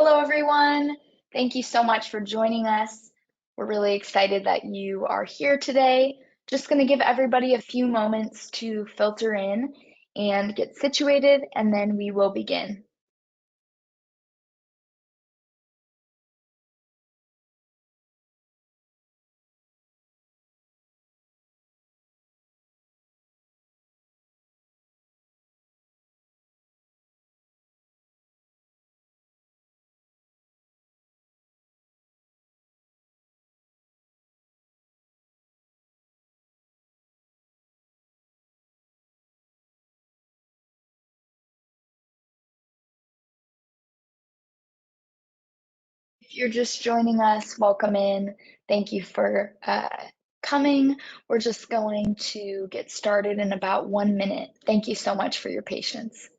Hello, everyone. Thank you so much for joining us. We're really excited that you are here today. Just going to give everybody a few moments to filter in and get situated, and then we will begin. If you're just joining us, welcome in. Thank you for coming. We're just going to get started in about 1 minute. Thank you so much for your patience.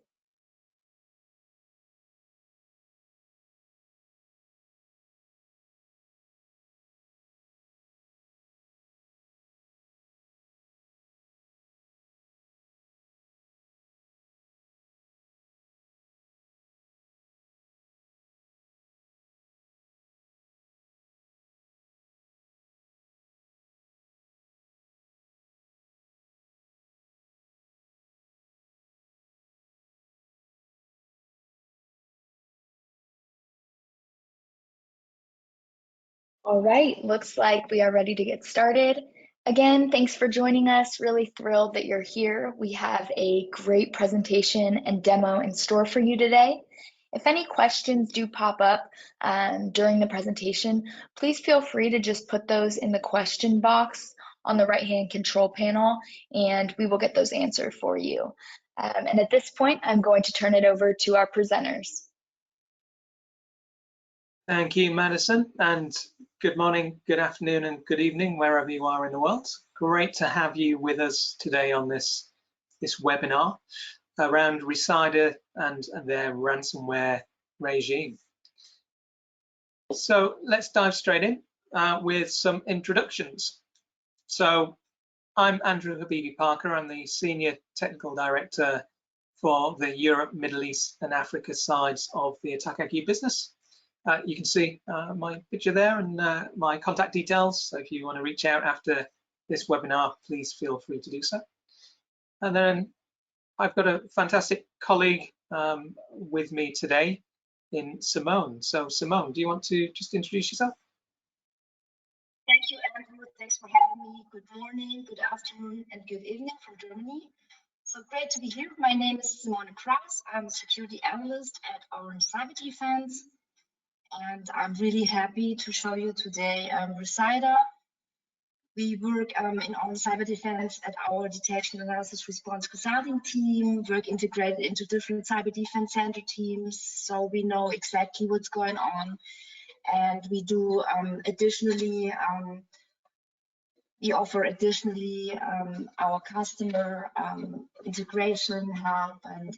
All right, looks like we are ready to get started. Again, thanks for joining us. Really thrilled that you're here. We have a great presentation and demo in store for you today. If any questions do pop up during the presentation, please feel free to just put those in the question box on the right-hand control panel, and we will get those answered for you. And at this point, I'm going to turn it over to our presenters. Thank you, Madison, and good morning, good afternoon, and good evening, wherever you are in the world. Great to have you with us today on this webinar around Rhysida and their ransomware regime. So let's dive straight in with some introductions. So I'm Andrew Habibi-Parker. I'm the Senior Technical Director for the Europe, Middle East, and Africa sides of the AttackIQ business. You can see my picture there and my contact details. So if you want to reach out after this webinar, please feel free to do so. And then I've got a fantastic colleague with me today in Simone. So Simone, do you want to just introduce yourself? Thank you, Andrew. Thanks for having me. Good morning, good afternoon, and good evening from Germany. So great to be here. My name is Simone Kraus. I'm a security analyst at Orange Cyberdefense. And I'm really happy to show you today Rhysida. We work in Orange Cyberdefense at our detection analysis response consulting team, work integrated into different cyber defense center teams, so we know exactly what's going on. And we do additionally, we offer additionally our customer integration help and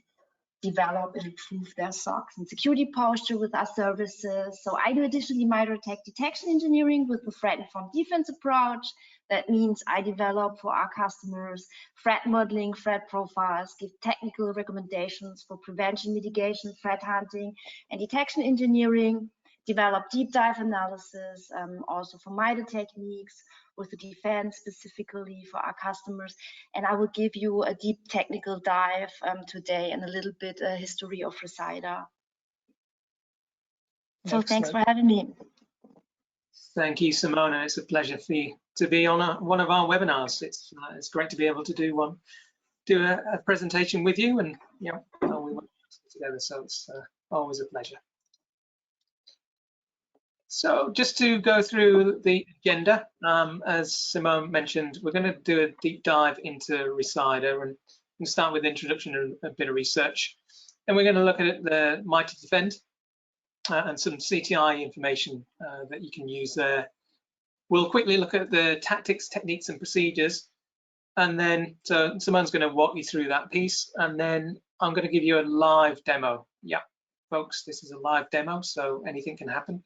develop and improve their SOCs and security posture with our services. So I do additionally minor attack detection engineering with the threat-informed defense approach. That means I develop for our customers threat modeling, threat profiles, give technical recommendations for prevention, mitigation, threat hunting, and detection engineering, develop deep dive analysis, also for MITRE techniques, with the defense specifically for our customers. And I will give you a deep technical dive today and a little bit history of Rhysida. So thanks for having me. Thank you, Simone. It's a pleasure for you to be on one of our webinars. It's great to be able to do a presentation with you, and we work together, so it's always a pleasure. So just to go through the agenda, as Simone mentioned, we're going to do a deep dive into Rhysida and start with introduction and a bit of research. Then we're going to look at the MITRE Defend and some CTI information that you can use there. We'll quickly look at the tactics, techniques, and procedures. And then, so Simone's going to walk you through that piece. And then I'm going to give you a live demo. Yeah, folks, this is a live demo, so anything can happen.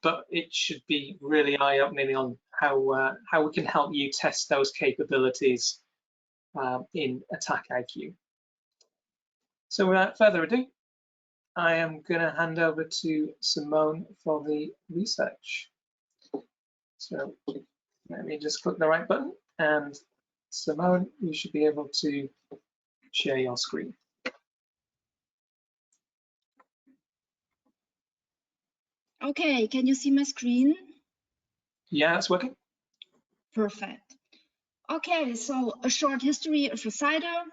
But it should be really eye-opening on how we can help you test those capabilities in AttackIQ. So without further ado, I am going to hand over to Simone for the research. So let me just click the right button, and Simone, you should be able to share your screen. Okay, can you see my screen? Yeah, it's working. Perfect. Okay, so a short history of Rhysida,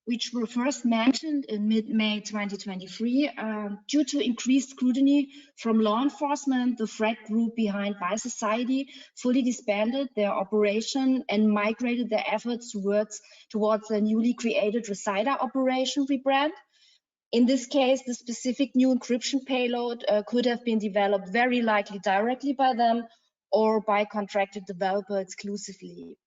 which were first mentioned in mid-May 2023. Due to increased scrutiny from law enforcement, the threat group behind Wise Society fully disbanded their operation and migrated their efforts towards the newly created Rhysida operation rebrand. In this case, the specific new encryption payload could have been developed very likely directly by them or by contracted developer exclusively.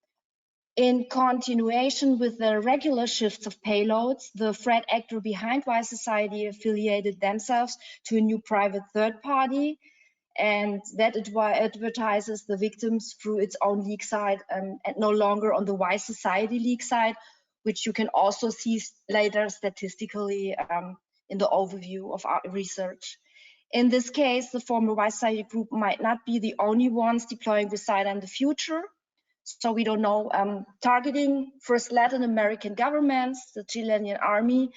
In continuation with the regular shifts of payloads, the threat actor behind Wise Society affiliated themselves to a new private third party, and that advertises the victims through its own leak site and no longer on the Wise Society leak site, which you can also see later statistically in the overview of our research. In this case, the former Wise Society group might not be the only ones deploying Rhysida in the future. So we don't know. Targeting first Latin American governments, the Chilean army,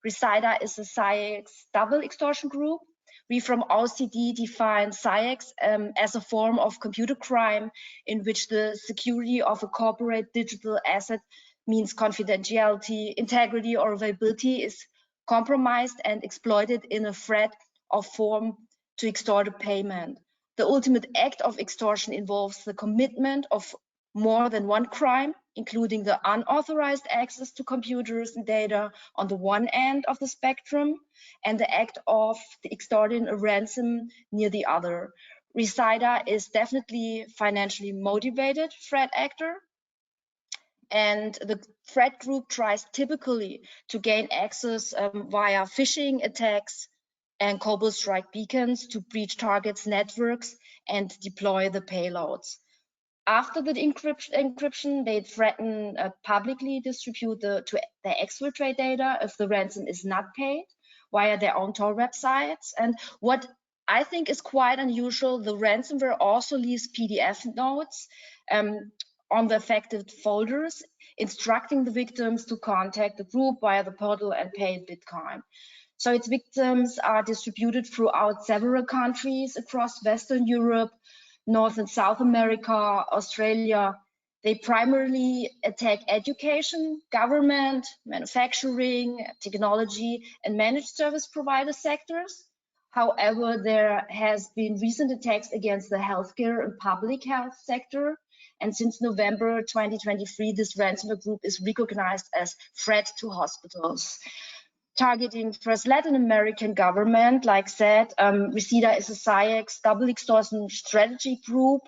Rhysida is a CyEx double extortion group. We from OCD define CyEx as a form of computer crime in which the security of a corporate digital asset means confidentiality, integrity, or availability is compromised and exploited in a threat of form to extort a payment. The ultimate act of extortion involves the commitment of more than one crime, including the unauthorized access to computers and data on the one end of the spectrum, and the act of extorting a ransom near the other. Rhysida is definitely financially motivated threat actor, and the threat group tries typically to gain access via phishing attacks and Cobalt Strike beacons to breach targets' networks and deploy the payloads. After the encryption, they threaten publicly distribute the exfiltrate data if the ransom is not paid via their own Tor websites. And what I think is quite unusual, the ransomware also leaves PDF notes on the affected folders, instructing the victims to contact the group via the portal and pay in Bitcoin. So its victims are distributed throughout several countries across Western Europe, North and South America, Australia. They primarily attack education, government, manufacturing, technology, and managed service provider sectors. However, there has been recent attacks against the healthcare and public health sector. And since November 2023, this ransomware group is recognized as threat to hospitals. Targeting first Latin American government, like said, Rhysida is a CyEx double extortion strategy group,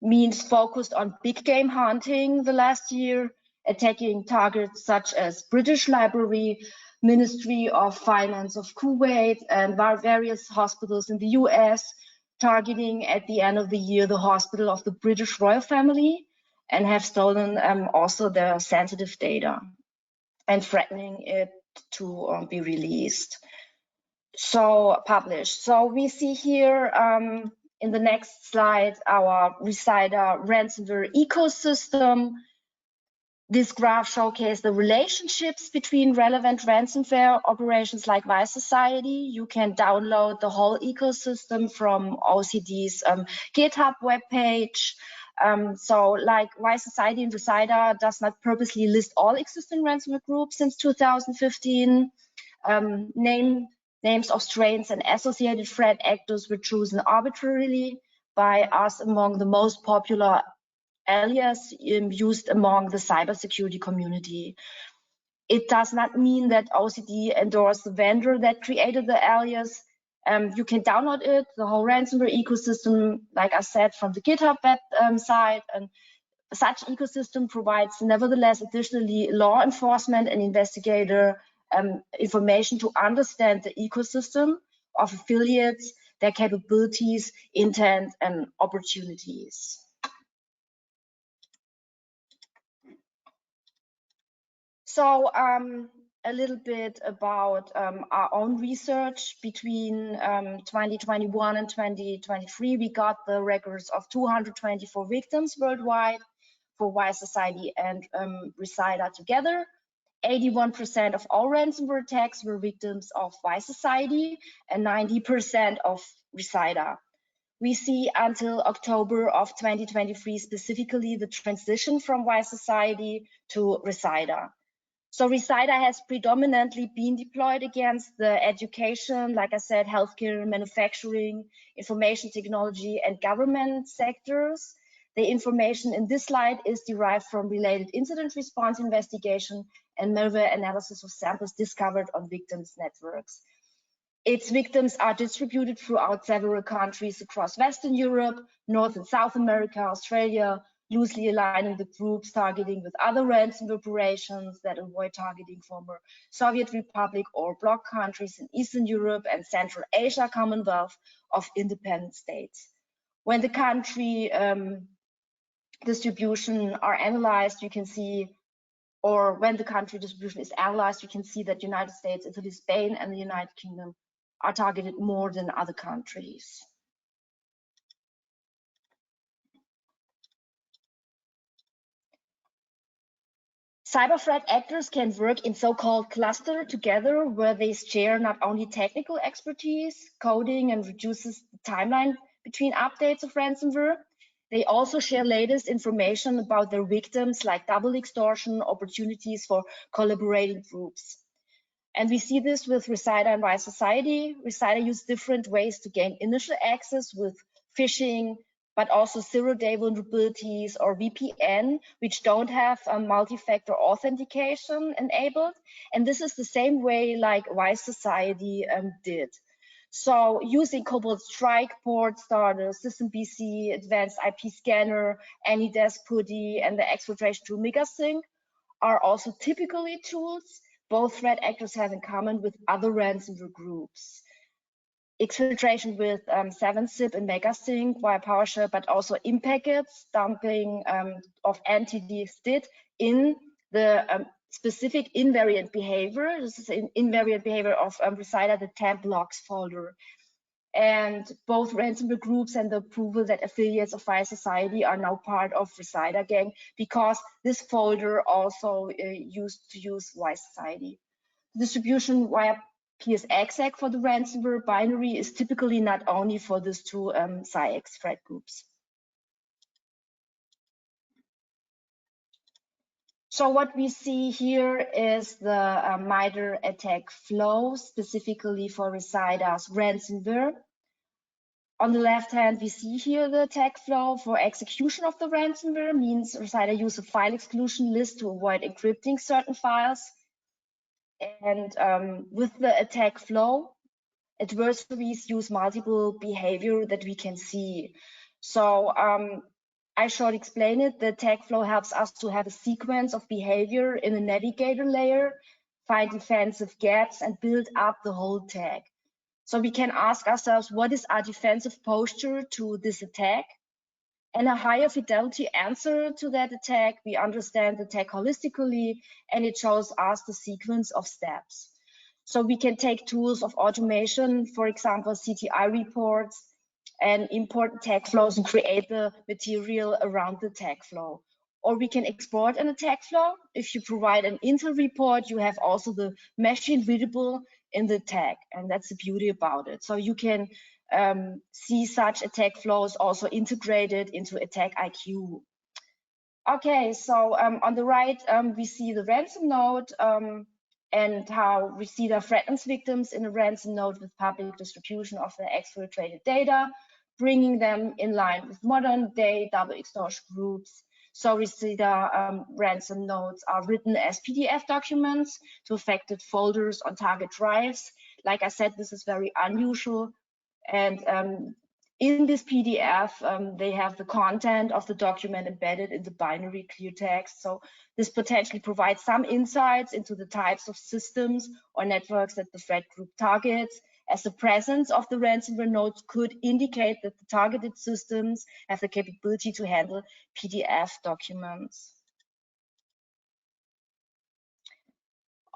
means focused on big game hunting the last year, attacking targets such as British Library, Ministry of Finance of Kuwait, and various hospitals in the US, targeting at the end of the year the hospital of the British royal family, and have stolen also their sensitive data and threatening it to be released. So published. So we see here in the next slide our Rhysida ransomware ecosystem. This graph showcases the relationships between relevant ransomware operations like Wise Society. You can download the whole ecosystem from OCD's GitHub webpage. So like Wise Society and Rhysida does not purposely list all existing ransomware groups since 2015. Names of strains and associated threat actors were chosen arbitrarily by us among the most popular alias used among the cybersecurity community. It does not mean that OCD endorsed the vendor that created the alias. You can download it, the whole ransomware ecosystem, like I said, from the GitHub website. And such ecosystem provides, nevertheless, additionally law enforcement and investigator information to understand the ecosystem of affiliates, their capabilities, intent, and opportunities. So a little bit about our own research. Between 2021 and 2023, we got the records of 224 victims worldwide for Wise Society and Rhysida together. 81% of all ransomware attacks were victims of Wise Society and 90% of Rhysida. We see until October of 2023 specifically the transition from Wise Society to Rhysida. So Rhysida has predominantly been deployed against the education, like I said, healthcare, manufacturing, information technology, and government sectors. The information in this slide is derived from related incident response investigation and malware analysis of samples discovered on victims' networks. Its victims are distributed throughout several countries across Western Europe, North and South America, Australia, loosely aligning the groups targeting with other ransomware operations that avoid targeting former Soviet Republic or bloc countries in Eastern Europe and Central Asia Commonwealth of independent states. When the country distribution are analyzed, you can see, or when the country distribution is analyzed, you can see that United States, Italy, Spain, and the United Kingdom are targeted more than other countries. Cyber threat actors can work in so-called cluster together, where they share not only technical expertise, coding, and reduces the timeline between updates of ransomware. They also share latest information about their victims, like double extortion, opportunities for collaborating groups. And we see this with Rhysida and Wise Society. Rhysida use different ways to gain initial access with phishing, but also zero-day vulnerabilities or VPN, which don't have multi-factor authentication enabled. And this is the same way like Wise Society did. So using Cobalt Strike, Port Starter, System BC, Advanced IP Scanner, AnyDesk PuTTY, and the exfiltration tool Megasync are also typically tools both threat actors have in common with other ransomware groups. Exfiltration with 7-zip and Megasync via PowerShell, but also in packets, dumping of entities did in the specific invariant behavior. This is an invariant behavior of Rhysida, the temp logs folder. And both ransomware groups and the approval that affiliates of Wise Society are now part of Rhysida gang, because this folder also used to use Wise Society. The distribution via PSExec for the ransomware binary is typically not only for these two SciEx threat groups. So what we see here is the MITRE attack flow, specifically for Rhysida's ransomware. On the left hand, we see here the attack flow for execution of the ransomware, means Rhysida use a file exclusion list to avoid encrypting certain files. And with the attack flow, adversaries use multiple behavior that we can see. So I should explain it. The attack flow helps us to have a sequence of behavior in a navigator layer, find defensive gaps, and build up the whole attack. So we can ask ourselves, what is our defensive posture to this attack? And a higher fidelity answer to that attack, we understand the attack holistically, and it shows us the sequence of steps. So we can take tools of automation, for example, CTI reports, and import attack flows and create the material around the attack flow. Or we can export an attack flow. If you provide an Intel report, you have also the machine readable in the attack, and that's the beauty about it. So you can see such attack flows also integrated into AttackIQ. Okay, so on the right, we see the ransom node and how Rhysida threatens victims in a ransom node with public distribution of the exfiltrated data, bringing them in line with modern day double extortion groups. So Rhysida ransom nodes are written as PDF documents to affected folders on target drives. Like I said, this is very unusual. And in this PDF, they have the content of the document embedded in the binary clear text. So this potentially provides some insights into the types of systems or networks that the threat group targets, as the presence of the ransomware nodes could indicate that the targeted systems have the capability to handle PDF documents.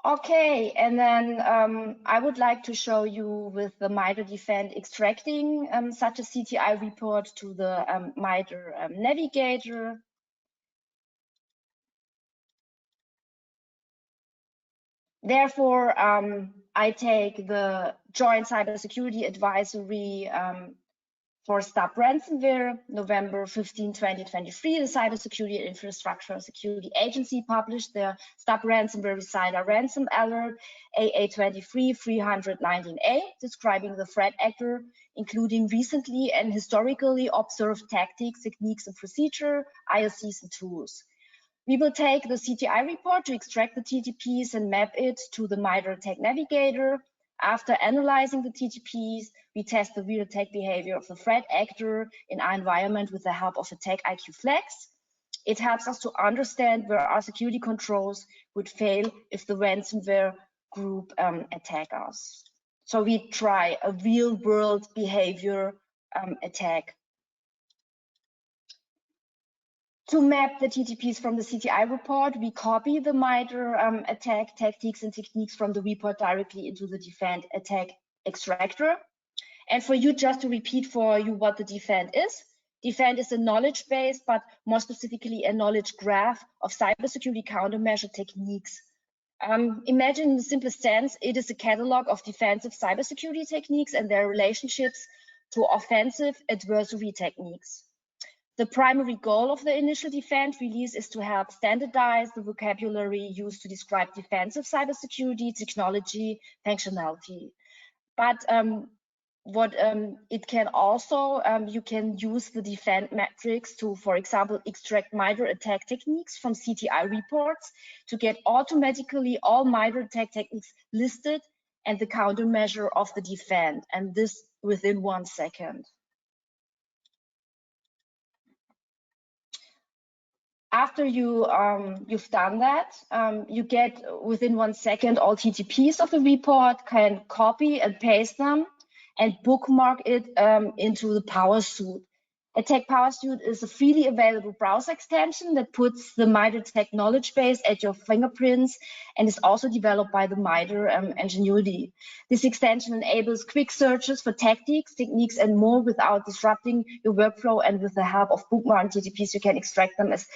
Okay, and then I would like to show you with the MITRE Defend extracting such a CTI report to the MITRE Navigator. Therefore, I take the Joint Cybersecurity Advisory for STUB Ransomware, November 15, 2023, the Cybersecurity and Infrastructure Security Agency published their STUB Ransomware Rhysida Ransom Alert AA23-319A, describing the threat actor, including recently and historically observed tactics, techniques, and procedure, IOCs, and tools. We will take the CTI report to extract the TTPs and map it to the MITRE ATT&CK Navigator. After analyzing the TTPs, we test the real attack behavior of the threat actor in our environment with the help of AttackIQ Flex. It helps us to understand where our security controls would fail if the ransomware group attack us. So we try a real world behavior attack. To map the TTPs from the CTI report, we copy the MITRE attack tactics and techniques from the report directly into the Defend attack extractor. And for you, just to repeat for you what the Defend is. Defend is a knowledge base, but more specifically a knowledge graph of cybersecurity countermeasure techniques. Imagine in the simplest sense, it is a catalog of defensive cybersecurity techniques and their relationships to offensive adversary techniques. The primary goal of the initial Defend release is to help standardize the vocabulary used to describe defensive cybersecurity technology functionality. But what it can also, you can use the Defend metrics to, for example, extract MITRE attack techniques from CTI reports to get automatically all MITRE attack techniques listed and the countermeasure of the Defend, and this within 1 second. After you've done that, you get within 1 second all TTPs of the report, can copy and paste them, and bookmark it into the PowerSuite. Attack PowerSuite is a freely available browser extension that puts the MITRE ATT&CK knowledge base at your fingerprints and is also developed by the MITRE Ingenuity. This extension enables quick searches for tactics, techniques, and more without disrupting your workflow, and with the help of bookmark TTPs, you can extract them as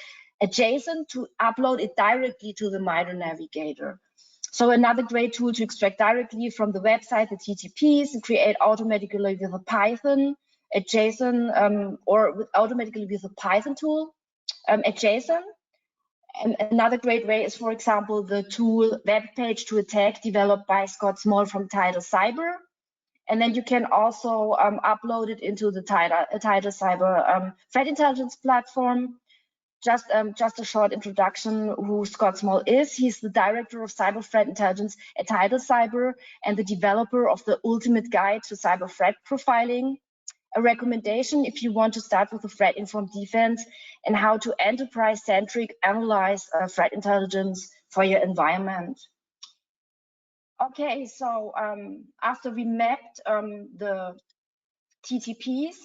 adjacent to upload it directly to the MITRE Navigator. So another great tool to extract directly from the website, the TTPs, and create automatically with a Python adjacent automatically with a Python tool adjacent. And another great way is, for example, the tool Web Page to Attack developed by Scott Small from Tidal Cyber. And then you can also upload it into the Tidal Cyber threat intelligence platform. Just a short introduction who Scott Small is. He's the director of cyber threat intelligence at Tidal Cyber and the developer of the ultimate guide to cyber threat profiling. A recommendation if you want to start with a threat-informed defense and how to enterprise-centric analyze threat intelligence for your environment. Okay, so after we mapped the TTPs,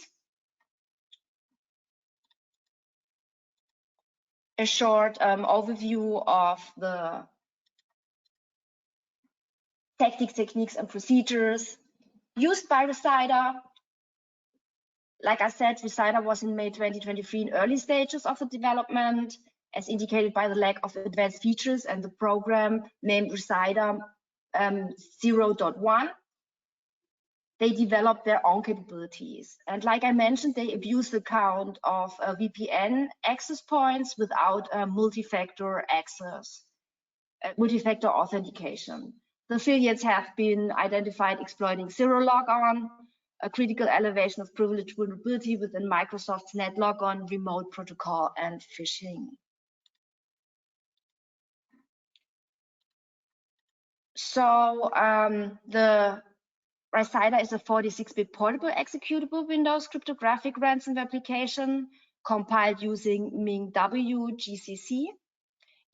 a short overview of the tactics, techniques, and procedures used by Rhysida. Like I said, Rhysida was in May 2023 in early stages of the development, as indicated by the lack of advanced features and the program named Rhysida 0.1. They developed their own capabilities. And like I mentioned, they abuse the count of VPN access points without multi-factor access, multi-factor authentication. The affiliates have been identified exploiting zero logon, a critical elevation of privilege vulnerability within Microsoft's NetLogon, remote protocol, and phishing. So the Rhysida is a 46-bit portable executable Windows cryptographic ransomware application compiled using MinW GCC.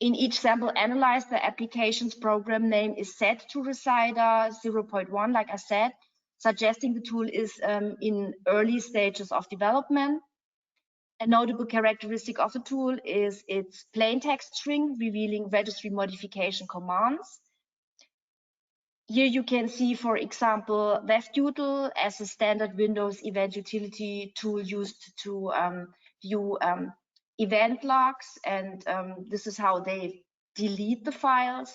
In each sample analyzed, the application's program name is set to Rhysida 0.1, like I said, suggesting the tool is in early stages of development. A notable characteristic of the tool is its plain text string revealing registry modification commands. here you can see, for example, WebUtil as a standard Windows event utility tool used to view event logs, and this is how they delete the files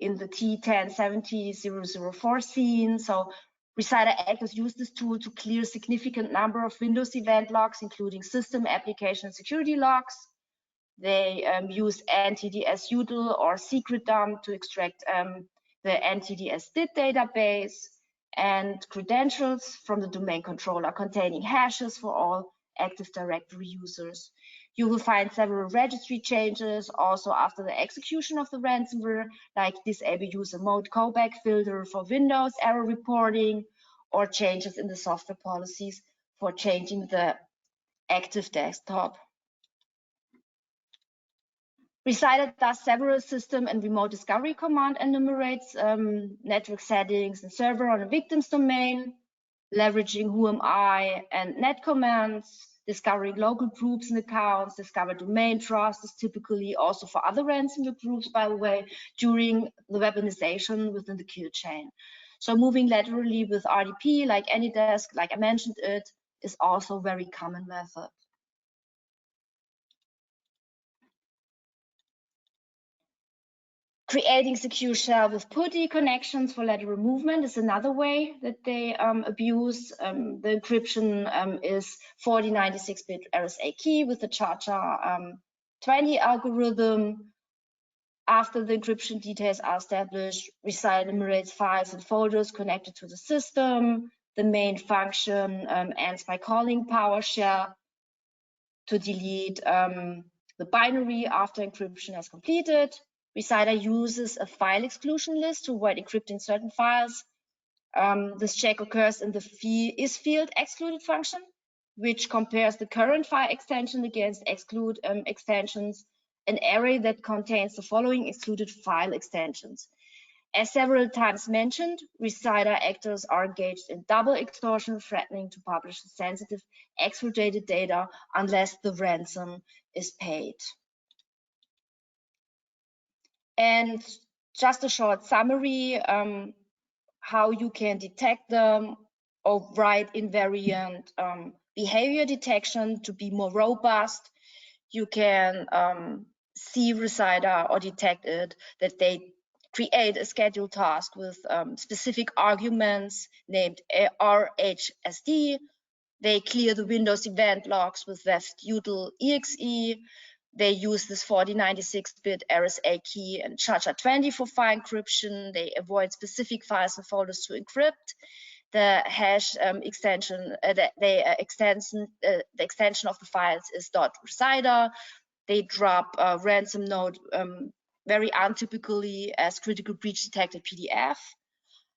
in the T1070-004 scene. So Rhysida actors use this tool to clear a significant number of Windows event logs, including system, application, and security logs. They use NTDS-UTIL or secret dump to extract the NTDS-DIT database and credentials from the domain controller containing hashes for all Active Directory users. You will find several registry changes also after the execution of the ransomware, like disable user mode callback filter for Windows error reporting, or changes in the software policies for changing the active desktop. Rhysida does several system and remote discovery command, enumerates network settings and server on a victim's domain, leveraging whoami and net commands, discovering local groups and accounts, discover domain trust is typically also for other ransomware groups, by the way, during the weaponization within the kill chain. So moving laterally with RDP, like AnyDesk, like I mentioned it, is also a very common method. Creating secure shell with PuTTY connections for lateral movement is another way that they abuse. The encryption is 4096-bit RSA key with the CHA-20 algorithm. After the encryption details are established, Rhysida enumerates files and folders connected to the system. The main function ends by calling PowerShell to delete the binary after encryption has completed. Rhysida uses a file exclusion list to avoid encrypting certain files. This check occurs in the isField excluded function, which compares the current file extension against exclude extensions, an array that contains the following excluded file extensions. As several times mentioned, Rhysida actors are engaged in double extortion, threatening to publish sensitive exfiltrated data unless the ransom is paid. And just a short summary, how you can detect them or write invariant behavior detection to be more robust. You can see Rhysida or detect it that they create a scheduled task with specific arguments named RHSD. They clear the Windows event logs with WebUtil exe. They use this 4096-bit RSA key and CHA-20 for file encryption. They avoid specific files and folders to encrypt. The hash extension, the extension of the files is .rhysida. They drop a ransom node very untypically as critical breach detected PDF.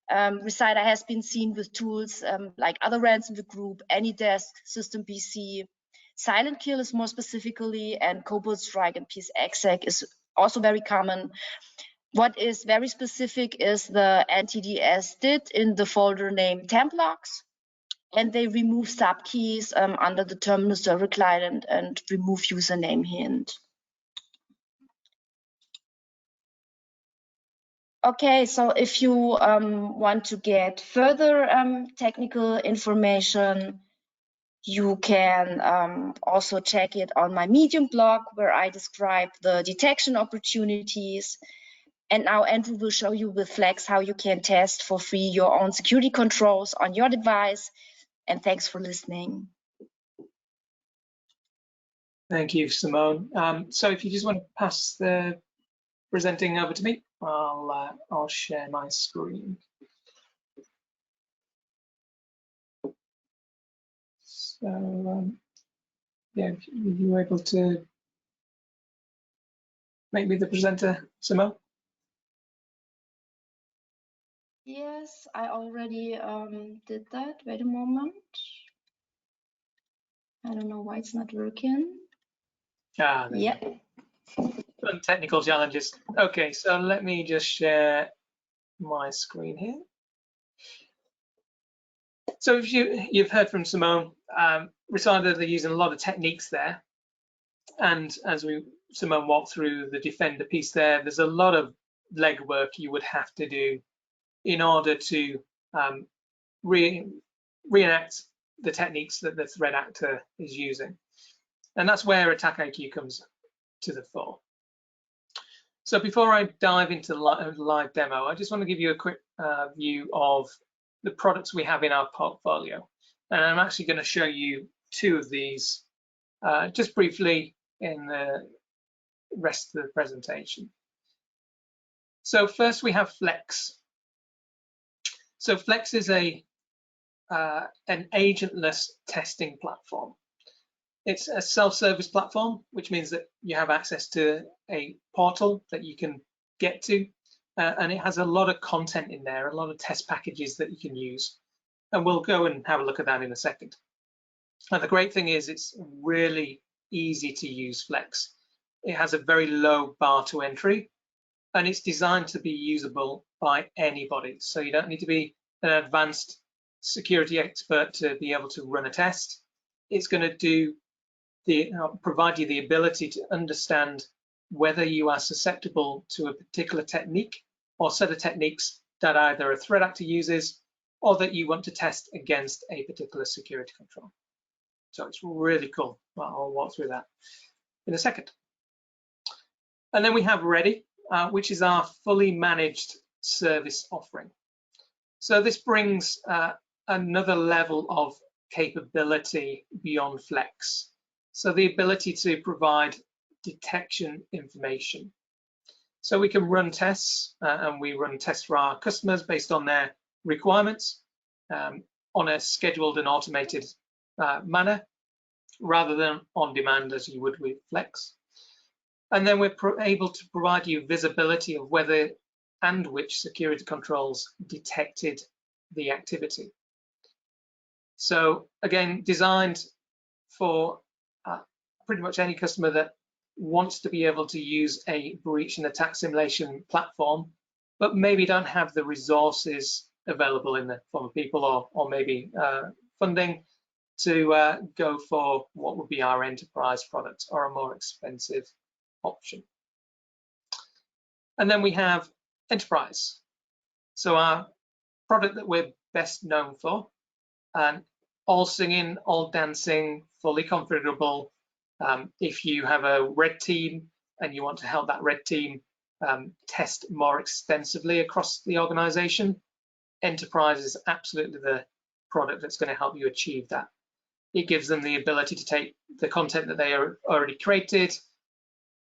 Rhysida has been seen with tools like other ransomware group, AnyDesk, System PC. Silent Kill is more specifically, and Cobalt Strike and PSExec is also very common. What is very specific is the NTDS-DIT in the folder named Templogs, and they remove subkeys under the terminal server client and remove username hint. Okay, so if you want to get further technical information, you can also check it on my Medium blog, where I describe the detection opportunities. And now Andrew will show you with Flex how you can test for free your own security controls on your device. And thanks for listening. Thank you, Simone. So if you just want to pass the presenting over to me, I'll share my screen. So yeah, if you were able to make me the presenter, Simone? Yes, I already did that. Wait a moment. I don't know why it's not working. Yeah. Technical challenges. Okay, so let me just share my screen here. So if you've heard from Simone, Rhysida, they're using a lot of techniques there. And as Simone walked through the Defender piece there's a lot of legwork you would have to do in order to reenact the techniques that the threat actor is using. And that's where AttackIQ comes to the fore. So before I dive into live demo, I just want to give you a quick view of the products we have in our portfolio. And I'm actually going to show you two of these just briefly in the rest of the presentation. So first we have Flex. So Flex is an agentless testing platform. It's a self-service platform, which means that you have access to a portal that you can get to, and it has a lot of content in there, a lot of test packages that you can use. And we'll go and have a look at that in a second. And the great thing is it's really easy to use Flex. It has a very low bar to entry, and it's designed to be usable by anybody. So you don't need to be an advanced security expert to be able to run a test. It's going to provide you the ability to understand whether you are susceptible to a particular technique or set of techniques that either a threat actor uses or that you want to test against a particular security control. So it's really cool. I'll walk through that in a second. And then we have Ready, which is our fully managed service offering. So this brings another level of capability beyond Flex. So the ability to provide detection information. So we can run tests, and we run tests for our customers based on their requirements on a scheduled and automated manner, rather than on demand as you would with Flex. And then we're able to provide you visibility of whether and which security controls detected the activity. So again, designed for pretty much any customer that wants to be able to use a breach and attack simulation platform, but maybe don't have the resources available in the form of people or maybe funding to go for what would be our enterprise product or a more expensive option. And then we have Enterprise. So our product that we're best known for, and all singing, all dancing, fully configurable. If you have a red team and you want to help that red team test more extensively across the organization, Enterprise is absolutely the product that's going to help you achieve that. It gives them the ability to take the content that they are already created,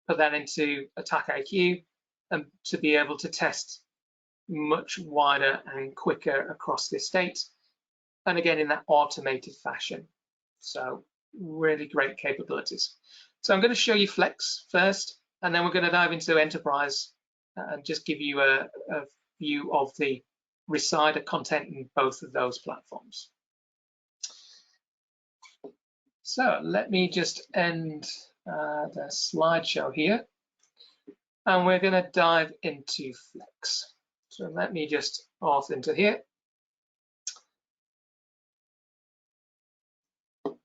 put that into AttackIQ, and to be able to test much wider and quicker across the estate. And again, in that automated fashion. So really great capabilities. So I'm going to show you Flex first, and then we're going to dive into Enterprise and just give you a view of the Rhysida content in both of those platforms. So let me just end the slideshow here, and we're going to dive into Flex. So let me just auth into here.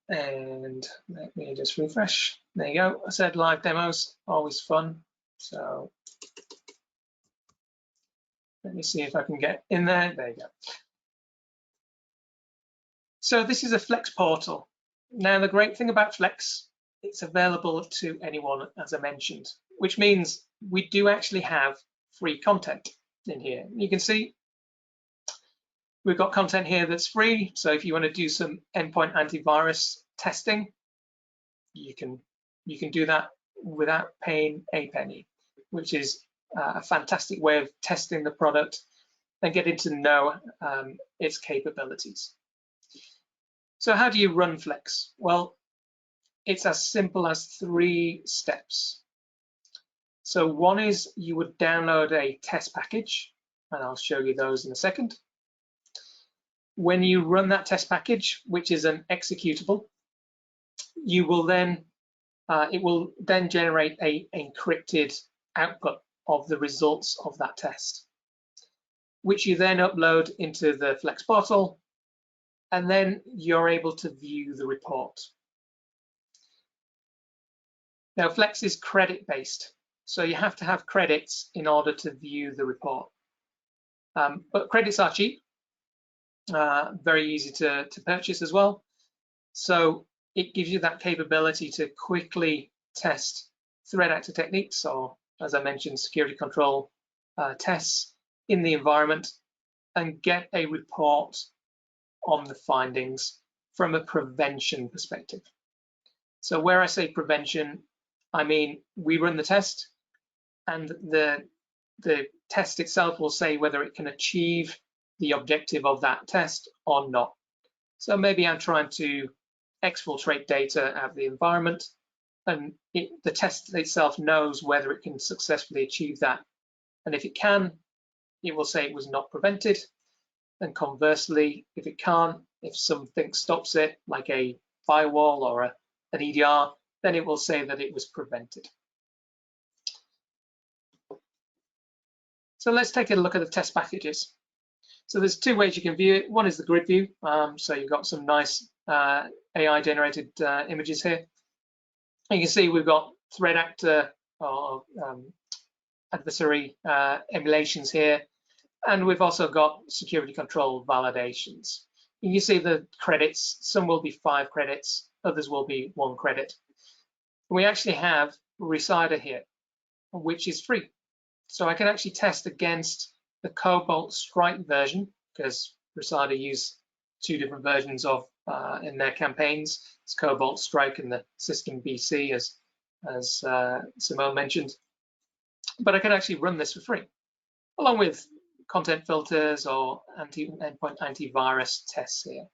And let me just refresh. There you go. I said live demos, always fun. So let me see if I can get in there. There you go. So this is a Flex portal. Now, the great thing about Flex, it's available to anyone, as I mentioned, which means we do actually have free content in here. You can see we've got content here that's free. So if you want to do some endpoint antivirus testing, you can do that without paying a penny, which is a fantastic way of testing the product and getting to know its capabilities. So how do you run Flex? Well, it's as simple as 3 steps. So one is you would download a test package, and I'll show you those in a second. When you run that test package, which is an executable, you will then it will then generate an encrypted output of the results of that test, which you then upload into the Flex portal, and then you're able to view the report. Now, Flex is credit-based, so you have to have credits in order to view the report. But credits are cheap, very easy to purchase as well. So it gives you that capability to quickly test threat actor techniques, or as I mentioned, security control tests in the environment, and get a report on the findings from a prevention perspective. So where I say prevention, I mean we run the test, and the test itself will say whether it can achieve the objective of that test or not. So maybe I'm trying to exfiltrate data out of the environment, and the test itself knows whether it can successfully achieve that. And if it can, it will say it was not prevented. And conversely, if it can't, if something stops it, like a firewall or an EDR, then it will say that it was prevented. So let's take a look at the test packages. So there's two ways you can view it. One is the grid view. So you've got some nice AI generated images here. And you can see we've got threat actor or adversary emulations here. And we've also got security control validations. You can see the credits. Some will be 5 credits, others will be 1 credit. We actually have Rhysida here, which is free. So I can actually test against the Cobalt Strike version, because Rhysida use 2 different versions of in their campaigns. It's Cobalt Strike and the System BC, as Simone mentioned. But I can actually run this for free, along with content filters or endpoint antivirus tests here.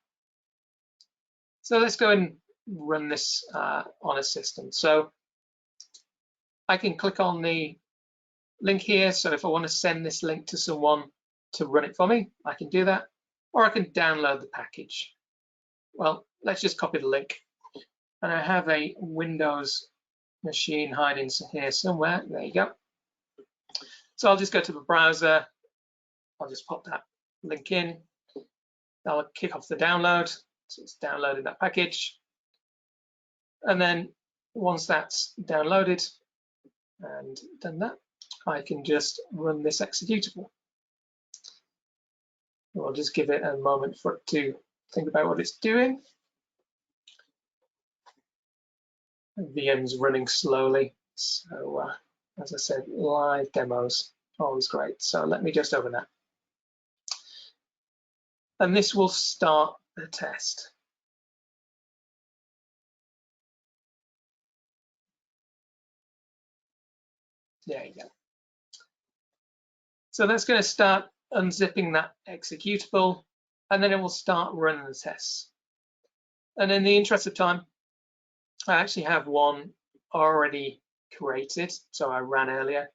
So let's go and run this on a system. So I can click on the link here. So if I want to send this link to someone to run it for me, I can do that, or I can download the package. Well, let's just copy the link. And I have a Windows machine hiding here somewhere. There you go. So I'll just go to the browser. I'll just pop that link in. That'll kick off the download. So it's downloading that package. And then once that's downloaded and done that, I can just run this executable. We'll just give it a moment for it to think about what it's doing. VM's running slowly. So as I said, live demos, always great. So let me just open that. And this will start the test. There you go. So that's going to start unzipping that executable, and then it will start running the tests. And in the interest of time, I actually have one already created, so I ran earlier.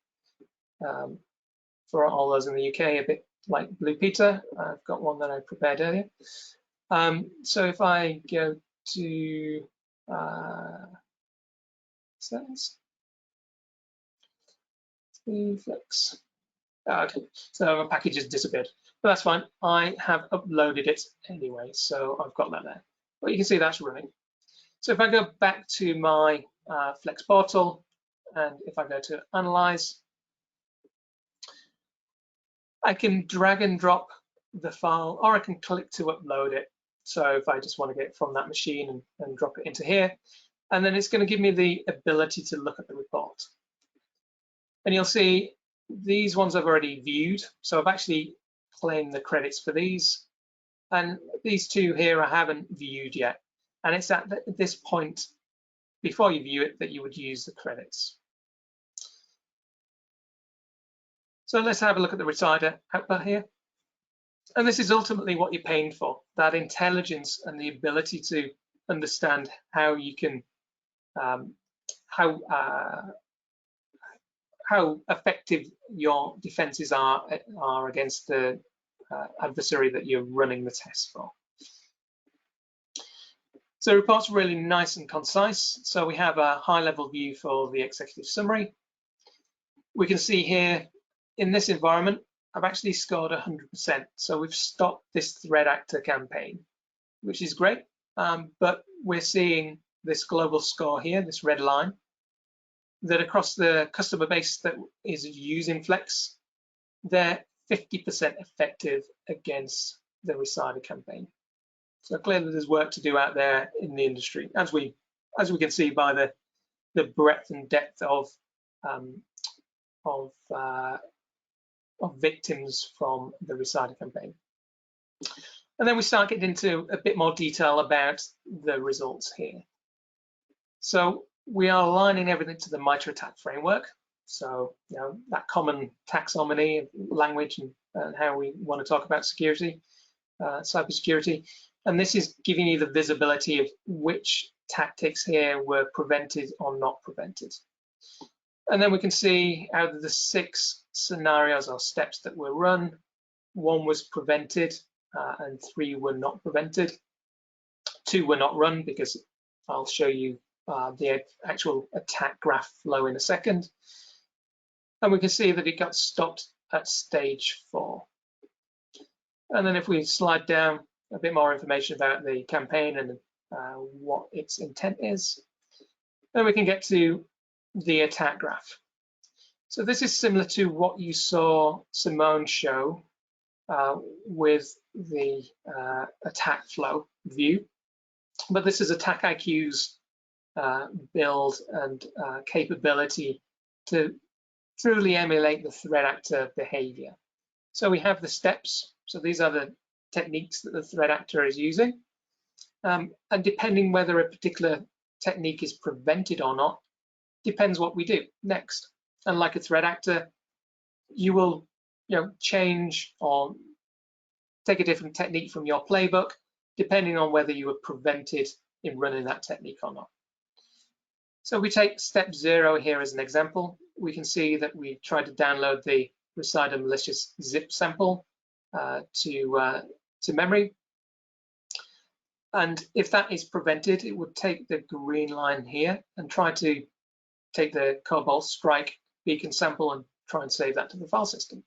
For all those in the UK, a bit like Blue Peter, I've got one that I prepared earlier. So if I go to settings, Flex. Okay, so my package has disappeared, but that's fine. I have uploaded it anyway, so I've got that there. But you can see that's running. So if I go back to my Flex portal, and if I go to Analyze, I can drag and drop the file, or I can click to upload it. So if I just want to get it from that machine and drop it into here, and then it's going to give me the ability to look at the report. And you'll see these ones I've already viewed. So I've actually claimed the credits for these. And these 2 here I haven't viewed yet. And it's at this point, before you view it, that you would use the credits. So let's have a look at the Rhysida output here. And this is ultimately what you're paying for, that intelligence and the ability to understand how you can, how effective your defenses are against the adversary that you're running the test for. So the report's really nice and concise. So we have a high-level view for the executive summary. We can see here in this environment, I've actually scored 100%. So we've stopped this threat actor campaign, which is great. But we're seeing this global score here, this red line, that across the customer base that is using Flex, they're 50% effective against the Rhysida campaign. So clearly there's work to do out there in the industry, as we can see by the breadth and depth of victims from the Rhysida campaign. And then we start getting into a bit more detail about the results here. So we are aligning everything to the MITRE ATT&CK framework. So, that common taxonomy of language and how we want to talk about security, cybersecurity. And this is giving you the visibility of which tactics here were prevented or not prevented. And then we can see out of the 6 scenarios or steps that were run, 1 was prevented and 3 were not prevented. 2 were not run because I'll show you the actual attack graph flow in a second. And we can see that it got stopped at stage 4. And then if we slide down, a bit more information about the campaign and what its intent is, then we can get to the attack graph. So this is similar to what you saw Simone show with the attack flow view, but this is AttackIQ's build and capability to truly emulate the threat actor behavior. So we have the steps. So these are the techniques that the threat actor is using. And depending whether a particular technique is prevented or not, depends what we do next. And like a threat actor, you will change or take a different technique from your playbook, depending on whether you were prevented in running that technique or not. So we take step 0 here as an example. We can see that we tried to download the Rhysida malicious zip sample to memory. And if that is prevented, it would take the green line here and try to take the Cobalt Strike beacon sample and try and save that to the file system.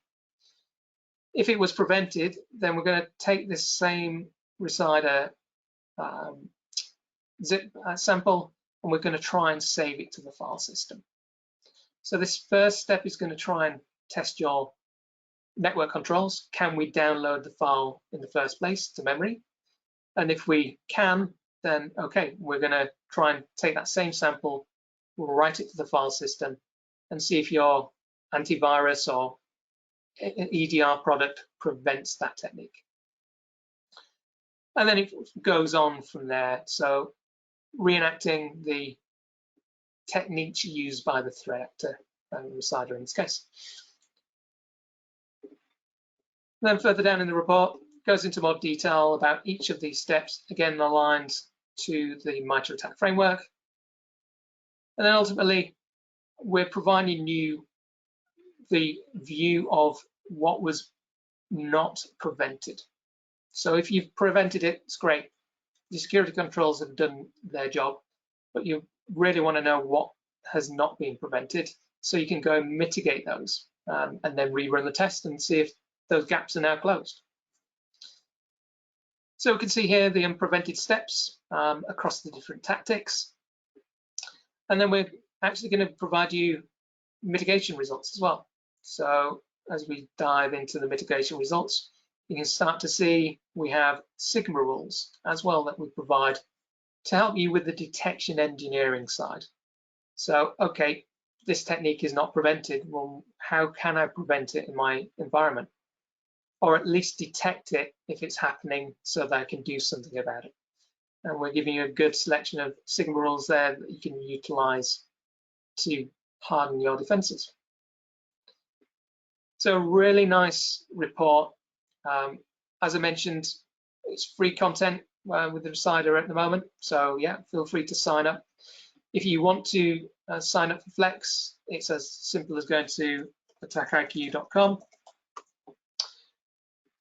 If it was prevented, then we're going to take this same Rhysida zip sample and we're going to try and save it to the file system. So this first step is going to try and test your network controls. Can we download the file in the first place to memory? And if we can, then okay, we're going to try and take that same sample, we'll write it to the file system and see if your antivirus or an EDR product prevents that technique. And then it goes on from there. So reenacting the techniques used by the threat actor, Rhysida in this case. And then further down in the report, goes into more detail about each of these steps, again aligned to the MITRE ATT&CK framework. And then ultimately, we're providing you the view of what was not prevented. So if you've prevented it, it's great. The security controls have done their job, but you really want to know what has not been prevented so you can go and mitigate those and then rerun the test and see if those gaps are now closed. So we can see here the unprevented steps across the different tactics. And then we're actually going to provide you mitigation results as well. So as we dive into the mitigation results, you can start to see we have Sigma rules as well that we provide to help you with the detection engineering side. So, okay, this technique is not prevented. Well, how can I prevent it in my environment? Or at least detect it if it's happening so that I can do something about it. And we're giving you a good selection of Sigma rules there that you can utilize to harden your defenses. So really nice report. As I mentioned, it's free content with the Rhysida at the moment. So yeah, feel free to sign up. If you want to sign up for Flex, it's as simple as going to attackiq.com,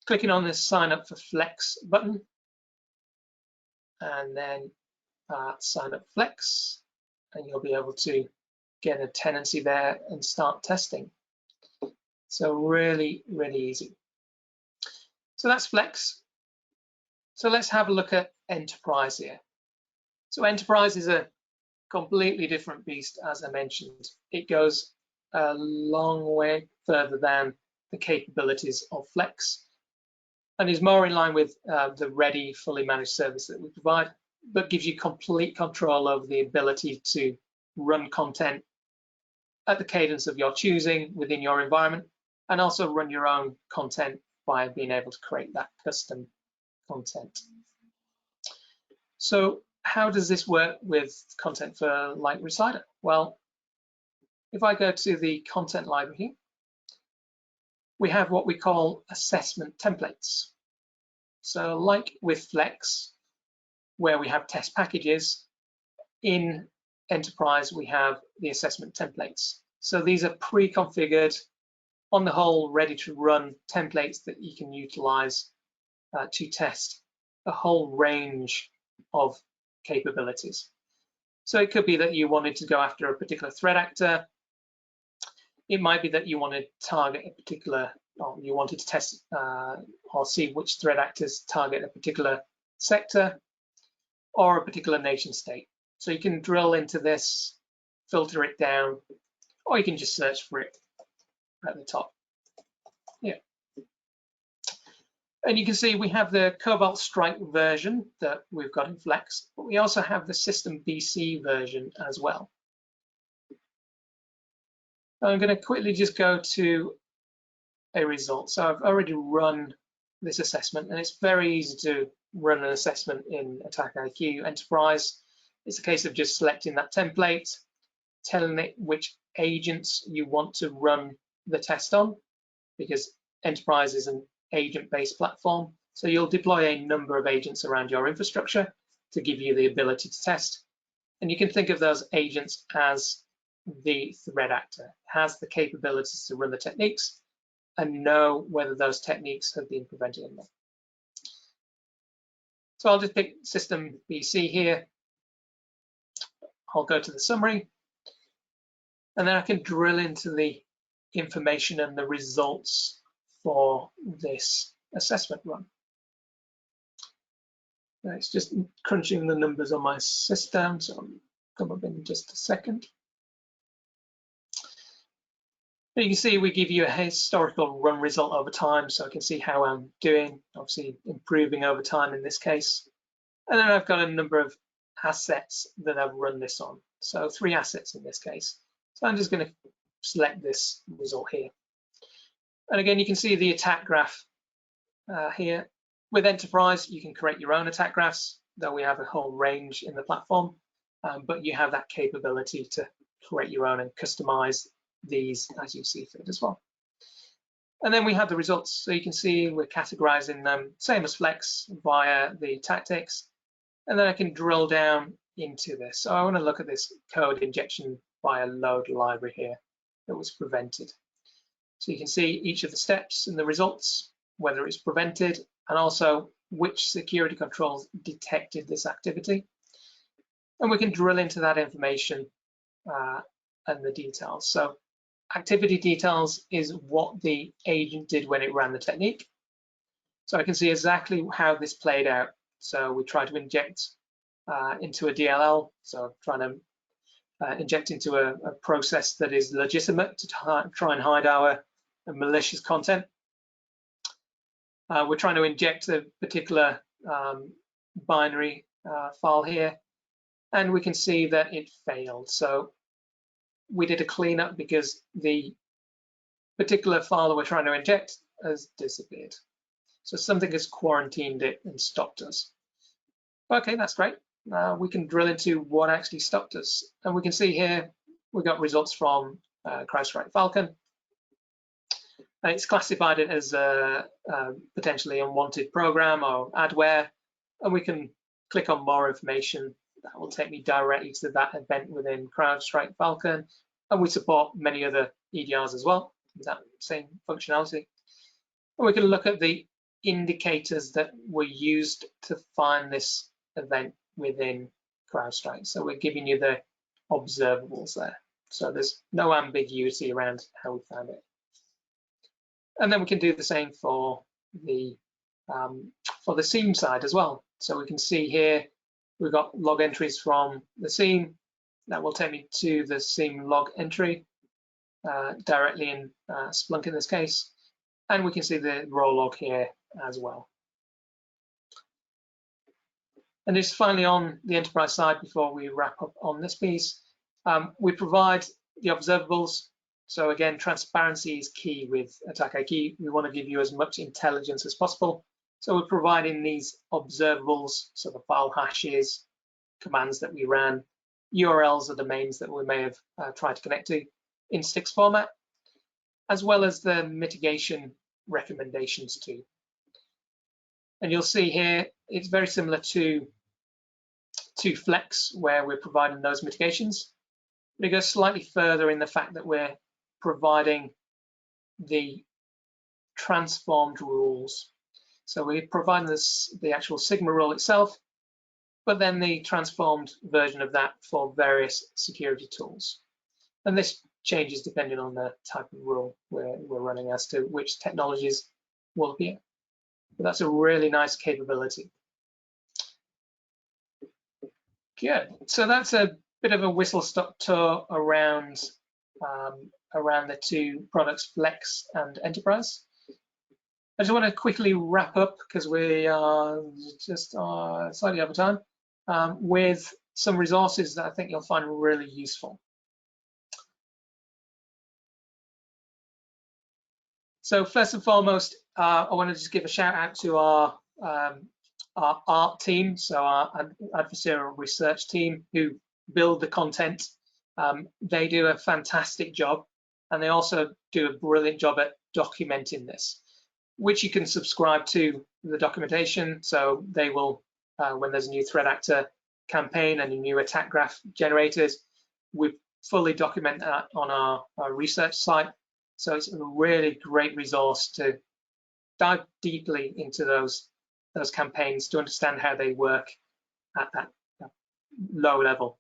clicking on this sign up for Flex button, and then sign up Flex, and you'll be able to get a tenancy there and start testing. So really, really easy. So that's Flex. So let's have a look at Enterprise here. So Enterprise is a completely different beast, as I mentioned. It goes a long way further than the capabilities of Flex, and is more in line with the ready, fully managed service that we provide, but gives you complete control over the ability to run content at the cadence of your choosing within your environment, and also run your own content by being able to create that custom content. So how does this work with content for like Rhysida? Well, if I go to the content library here, we have what we call assessment templates. So like with Flex, where we have test packages, in Enterprise, we have the assessment templates. So these are pre-configured, on the whole, ready to run templates that you can utilize to test a whole range of capabilities. So it could be that you wanted to go after a particular threat actor. It might be that you want to target a particular, or you wanted to test or see which threat actors target a particular sector or a particular nation state. So you can drill into this, filter it down, or you can just search for it at the top. Yeah. And you can see we have the Cobalt Strike version that we've got in Flex, but we also have the System BC version as well. I'm going to quickly just go to a result. So I've already run this assessment, and it's very easy to run an assessment in AttackIQ Enterprise. It's a case of just selecting that template, telling it which agents you want to run the test on, because Enterprise is an agent-based platform. So you'll deploy a number of agents around your infrastructure to give you the ability to test. And you can think of those agents as the threat actor, has the capabilities to run the techniques and know whether those techniques have been prevented or not. So I'll just pick System BC here. I'll go to the summary, and then I can drill into the information and the results for this assessment run. Now it's just crunching the numbers on my system, so I'll come up in just a second. You can see we give you a historical run result over time, so I can see how I'm doing, obviously improving over time in this case. And then I've got a number of assets that I've run this on. So 3 assets in this case. So I'm just going to select this result here. And again, you can see the attack graph here. With Enterprise, you can create your own attack graphs, though we have a whole range in the platform, but you have that capability to create your own and customize these as you see fit as well. And then we have the results. So you can see we're categorizing them, same as Flex, via the tactics. And then I can drill down into this. So I want to look at this code injection via load library here that was prevented. So you can see each of the steps and the results, whether it's prevented, and also which security controls detected this activity. And we can drill into that information and the details. So activity details is what the agent did when it ran the technique. So I can see exactly how this played out. So we tried to inject into a DLL, so trying to inject into a process that is legitimate to try and hide our malicious content. We're trying to inject a particular binary file here, and we can see that it failed. So we did a cleanup because the particular file that we're trying to inject has disappeared. So something has quarantined it and stopped us. Okay, that's great. We can drill into what actually stopped us. And we can see here, we got results from CrowdStrike Falcon. It's classified it as a potentially unwanted program or adware. And we can click on more information. That will take me directly to that event within CrowdStrike Falcon. And we support many other EDRs as well, with that same functionality. And we can look at the indicators that were used to find this event within CrowdStrike. So we're giving you the observables there. So there's no ambiguity around how we found it. And then we can do the same for the SIEM side as well. So we can see here, we've got log entries from the SIEM. That will take me to the SIEM log entry directly in Splunk in this case. And we can see the raw log here as well. And just finally on the enterprise side, before we wrap up on this piece, we provide the observables. So again, transparency is key with AttackIQ. We want to give you as much intelligence as possible. So we're providing these observables, so the file hashes, commands that we ran, URLs of domains that we may have tried to connect to in sticks format, as well as the mitigation recommendations too. And you'll see here, it's very similar to Flex, where we're providing those mitigations. But it goes slightly further in the fact that we're providing the transformed rules. So we're providing the actual Sigma rule itself, but then the transformed version of that for various security tools. And this changes depending on the type of rule we're running as to which technologies will appear. But that's a really nice capability. Good. So that's a bit of a whistle-stop tour around the two products, Flex and Enterprise. I just want to quickly wrap up because we are just slightly over time with some resources that I think you'll find really useful. So first and foremost, I want to just give a shout out to our art team, so our adversarial research team who build the content. They do a fantastic job, and they also do a brilliant job at documenting this, which you can subscribe to the documentation. So they will, when there's a new threat actor campaign and a new attack graph generated, we fully document that on our research site. So it's a really great resource to dive deeply into those campaigns to understand how they work at that low level.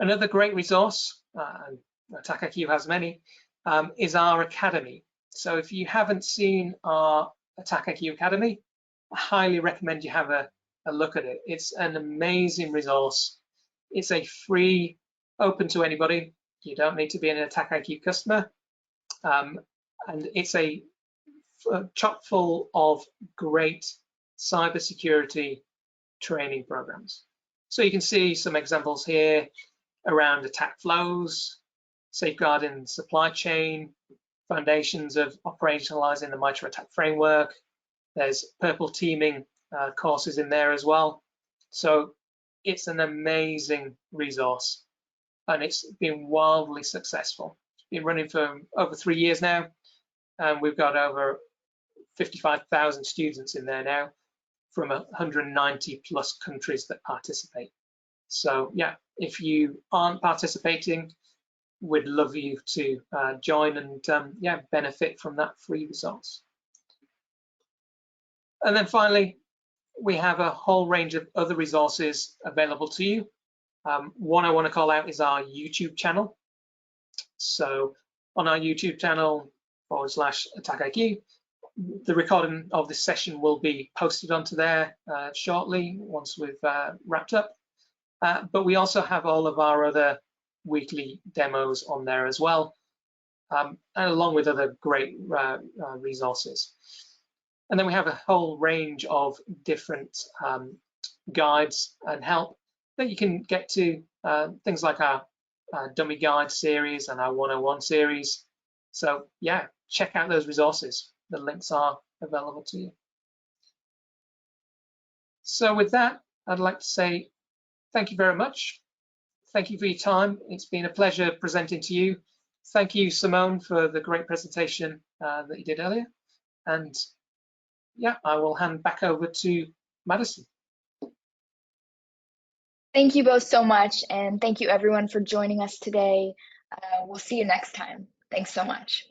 Another great resource, and AttackIQ has many, is our Academy. So if you haven't seen our AttackIQ Academy, I highly recommend you have a look at it. It's an amazing resource. It's a free, open to anybody. You don't need to be an AttackIQ customer. And it's a chock full of great cybersecurity training programs. So you can see some examples here around attack flows, safeguarding supply chain, foundations of operationalizing the MITRE ATT&CK framework. There's purple teaming courses in there as well. So it's an amazing resource, and it's been wildly successful. It's been running for over 3 years now, and we've got over 55,000 students in there now from 190 plus countries that participate. So yeah, if you aren't participating, we'd love you to join and yeah, benefit from that free resource. And then finally, we have a whole range of other resources available to you. One I want to call out is our YouTube channel. So on our YouTube channel /AttackIQ, the recording of this session will be posted onto there shortly once we've wrapped up. But we also have all of our other weekly demos on there as well, and along with other great resources. And then we have a whole range of different guides and help that you can get to, things like our dummy guide series and our 101 series. So yeah, check out those resources. The links are available to you. So with that, I'd like to say thank you very much. Thank you for your time. It's been a pleasure presenting to you. Thank you, Simone, for the great presentation that you did earlier. And yeah, I will hand back over to Madison. Thank you both so much, and thank you everyone for joining us today. We'll see you next time. Thanks so much.